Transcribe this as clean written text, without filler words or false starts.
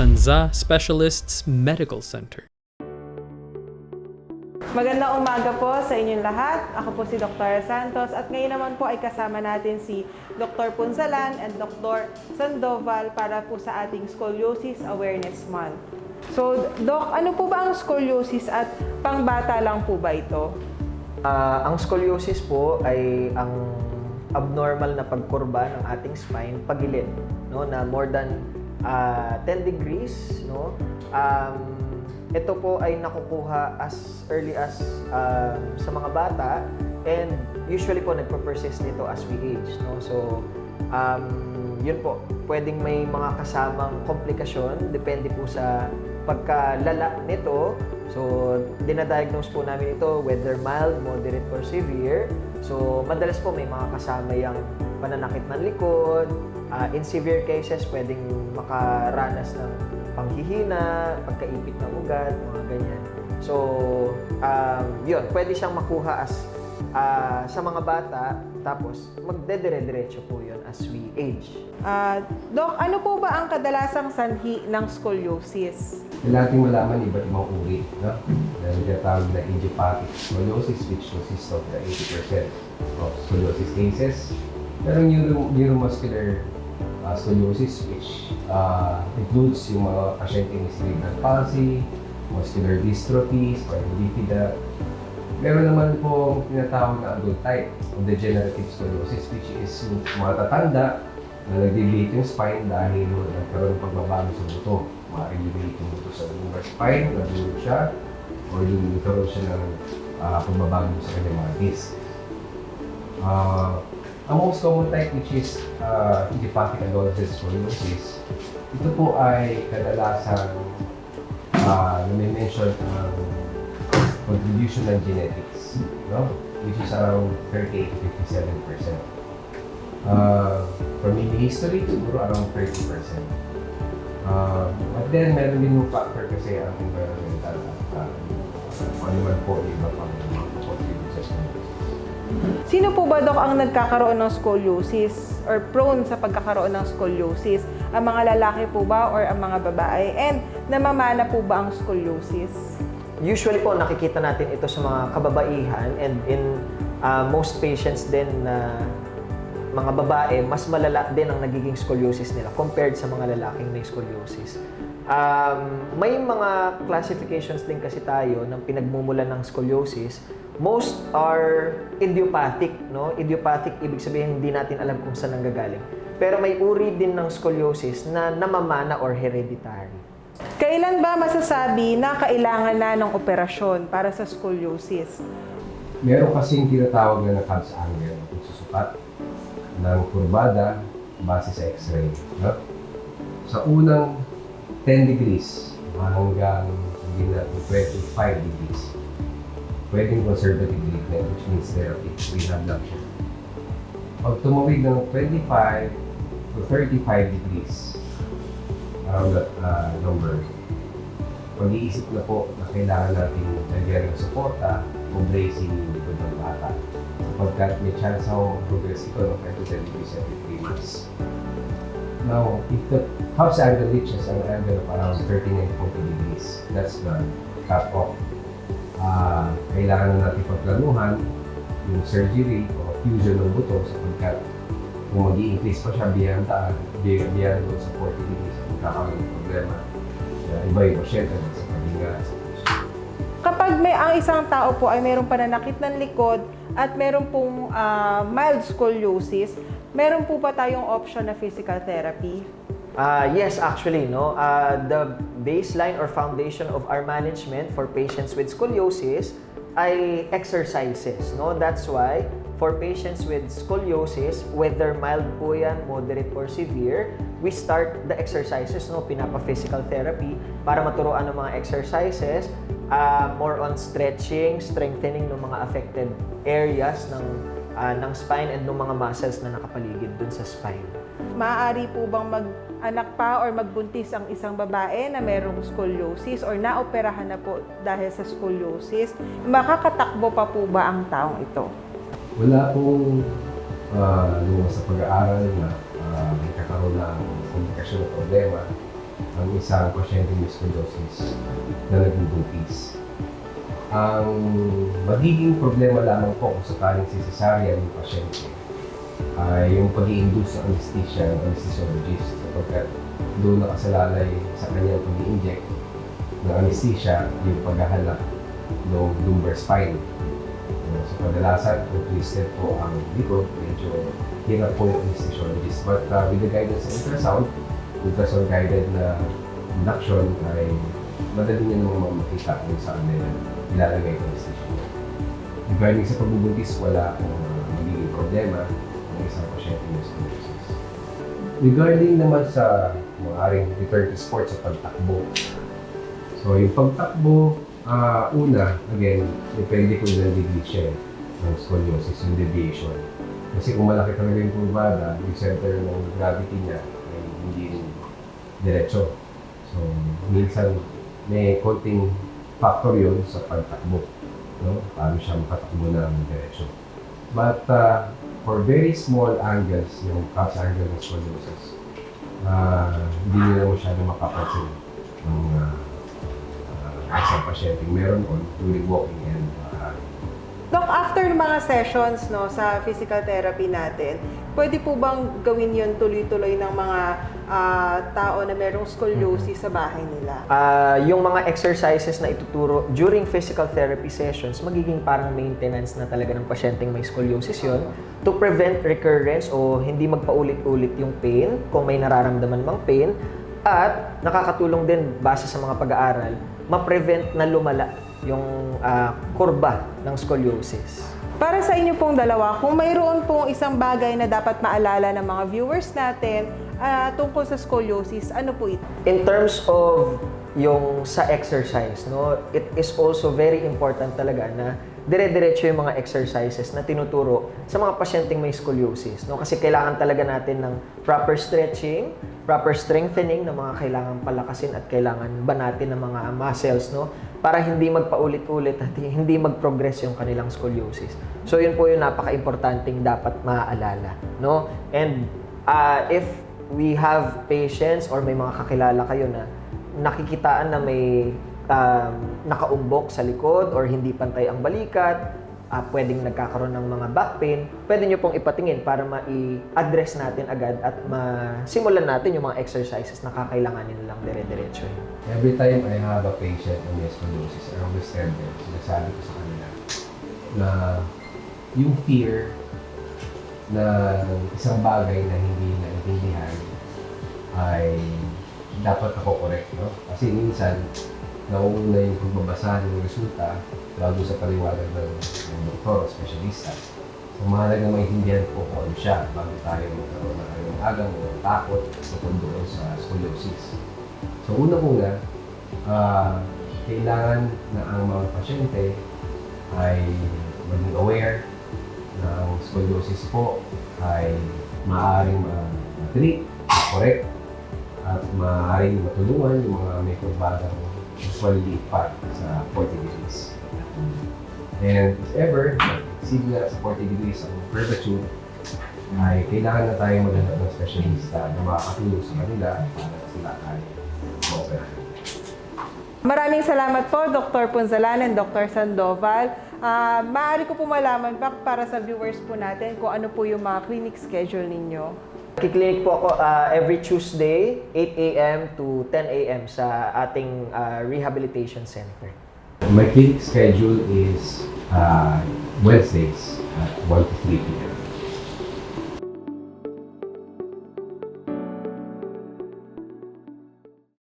Anza Specialists Medical Center. Magandang umaga po sa inyong lahat. Ako po si Dr. Santos at ngayon naman po ay kasama natin si Dr. Punzalan and Dr. Sandoval para po sa ating Scoliosis Awareness Month. So, Doc, ano po ba ang scoliosis at pangbata lang po ba ito? Ang scoliosis po ay ang abnormal na pagkurba ng ating spine pagilid, no, na more than 10 degrees, no. Ito po ay nakukuha as early as sa mga bata, and usually po nagpo-persist nito as we age, no. So yun po, pwedeng may mga kasamang komplikasyon depende po sa pagkalala nito. So dinadiagnose po namin ito whether mild, moderate, or severe. So madalas po may mga kasama yung pananakit ng likod. In severe cases, pwedeng makaranas ng panghihina, pagkaipit ng ugat, mga ganyan. So, yun, pwede siyang makuha as sa mga bata, tapos magdedire-diretso po yun as we age. Doc, ano po ba ang kadalasang sanhi ng scoliosis? Kailangan natin malaman iba't ibang uri, no? Dahil tinatawag na idiopathic scoliosis, which consists of the 80% of scoliosis cases. Merong neuromuscular scoliosis, which includes yung mga pasyente may cerebral palsy, muscular dystrophy, spinal bifida. Meron naman po tinatawag na adult type of degenerative scoliosis, which is yung mga tatanda na nag-deviate yung spine dahil nagkaroon ng pagbabago sa buto. Ma-elevate yung buto sa lumbar spine, nadulog siya, or yung nagkaroon siya ng pagbabago sa kanyang mga disc. Ang most common type, which is idiopathic adolescent scoliosis, ito po ay kadalasan na-mention ang contribution ng genetics, no? Which is around 38 to 57%. Family history, siguro around 30%. But then, meron din yung factor kasi ang environmental at ano man po yung iba pang contribute sa scoliosis. Sino po ba, Doc, ang nagkakaroon ng scoliosis or prone sa pagkakaroon ng scoliosis? Ang mga lalaki po ba or ang mga babae? And namamana po ba ang scoliosis? Usually po, nakikita natin ito sa mga kababaihan, and in most patients din na mga babae, mas malala din ang nagiging scoliosis nila compared sa mga lalaking may scoliosis. May mga classifications din kasi tayo ng pinagmumulan ng scoliosis. Most are idiopathic, no? Idiopathic, ibig sabihin hindi natin alam kung saan nanggagaling. Pero may uri din ng scoliosis na namamana or hereditary. Kailan ba masasabi na kailangan na ng operasyon para sa scoliosis? Meron kasing tinatawag na Cobb's angle, kung susukat ng kurbada base sa x-ray. No? Sa unang 10 degrees hanggang 25 degrees, pwedeng conservative treatment, which means therapy, rehab lang siya. Pag tumawid ng 25 to 35 degrees, around that number, pag-iisip na po na kailangan natin lagyan ng suporta o bracing yung likod ng bata. Sapagkat may chance ako progress ito ng 5 to 10 degrees every 3 months. Now, if the Cobb's angle reaches an angle of around 39 to 40 degrees, that's the cut-off. Kailangan na natin pagplanuhan yung surgery o fusion ng buto sapagkat kung mag-i-increase pa siya beyond sa 40 degrees, magkakaroon ng problema. Iba-iba siya sa paghinga. Kapag ang isang tao po ay mayroong pananakit ng likod at mayroon pong mild scoliosis, meron po ba tayong option na physical therapy? Yes, actually, no. The baseline or foundation of our management for patients with scoliosis ay exercises, no. That's why for patients with scoliosis, whether mild po yan, moderate or severe, we start the exercises, no, pinapa-physical therapy para maturuan ng mga exercises, more on stretching, strengthening ng mga affected areas ng spine and ng mga muscles na nakapaligid dun sa spine. Maaari po bang mag-anak pa or magbuntis ang isang babae na mayroong scoliosis or naoperahan na po dahil sa scoliosis? Makakatakbo pa po ba ang taong ito? Wala pong lumabas sa pag-aaral na may kakaroon ng komplikasyon o problema ang isang pasyenteng may scoliosis na nagbubuntis. Ang magiging problema lamang po kung sakaling cesarean yung pasyente ay yung pag-i-induce ng anesthesia ng anesthesiologist sapagkat doon nakasalalay sa kanyang pag-i-inject ng anesthesia yung paghahalak ng lumbar spine. So kadalasan, kung twisted po ang likod, medyo hirap po yung anesthesiologist. But with the guidance ng ultrasound guided na induction ay madali niya naman makita kung saan nila ilalagay ang anesthesia. Regarding sa pagbubuntis, wala akong magiging problema ng isang pasyente ng scoliosis. Regarding naman sa maaaring return to sports sa pagtakbo. So yung pagtakbo, una, again, depende kung ilang degree siya ng scoliosis, yung deviation. Kasi kung malaki talaga yung kurbada, yung center ng gravity niya ay hindi rin diretso. So, minsan may konting factor yun sa pagtakbo. No? Paano siya makatakbo ng diretso. But for very small angles, yung calf angle ng scoliosis, hindi nila masyadong makapansin ng isang pasyente meron on during walking and Doc, after ng mga sessions no, sa physical therapy natin, pwede po bang gawin yun tuloy-tuloy ng mga tao na merong scoliosis sa bahay nila? Yung mga exercises na ituturo during physical therapy sessions, magiging parang maintenance na talaga ng pasyenteng may scoliosis yun to prevent recurrence o hindi magpaulit-ulit yung pain kung may nararamdaman mang pain, at nakakatulong din base sa mga pag-aaral ma-prevent na lumala yung kurba ng scoliosis. Para sa inyo pong dalawa, kung mayroon pong isang bagay na dapat maalala ng mga viewers natin tungkol sa scoliosis, ano po ito? In terms of yung sa exercise, no, it is also very important talaga na dire-diretso yung mga exercises na tinuturo sa mga pasyenteng may scoliosis, no? Kasi kailangan talaga natin ng proper stretching, proper strengthening ng mga kailangan palakasin at kailangan banatin ng mga muscles, no? Para hindi magpaulit-ulit at hindi mag-progress yung kanilang scoliosis. So yun po yung napaka-importanting dapat maaalala, no? And if we have patients or may mga kakilala kayo na nakikitaan na may nakaumbok sa likod or hindi pantay ang balikat, pwedeng nagkakaroon ng mga back pain, pwede nyo pong ipatingin para ma-address natin agad at masimulan natin yung mga exercises na kakailanganin nilang dire-diretso. Every time I have a patient na may scoliosis, I always tell them, sinasabi ko sa kanila, na yung fear na isang bagay na hindi naintindihan ay dapat ako correct, no? Kasi minsan, nauna yung pagbabasa ng resulta bago sa paliwanag ng doktor o specialista. So, mahalaga maintindihan po kung ano siya bago tayo magkaroon ng agang o takot tungkol doon sa scoliosis. So, una-una, kailangan na ang mga pasyente ay maging aware na ang scoliosis po ay maaaring ma-treat, correct, at maaaring matulungan yung mga may kurbadang usually liit pa sa 40 degrees. And if ever, sige nga sa 40 degrees ang curvature, ay kailangan na tayo maghanap ng specialista na makakatulong sa kanila para sila ay ma-opera. Maraming salamat po, Dr. Punzalan and Dr. Sandoval. Maaari ko po malaman pa para sa viewers po natin kung ano po yung mga clinic schedule ninyo. Kiklinik po ako every Tuesday, 8 a.m. to 10 a.m. sa ating rehabilitation center. My clinic schedule is Wednesdays at 1 to 3 p.m.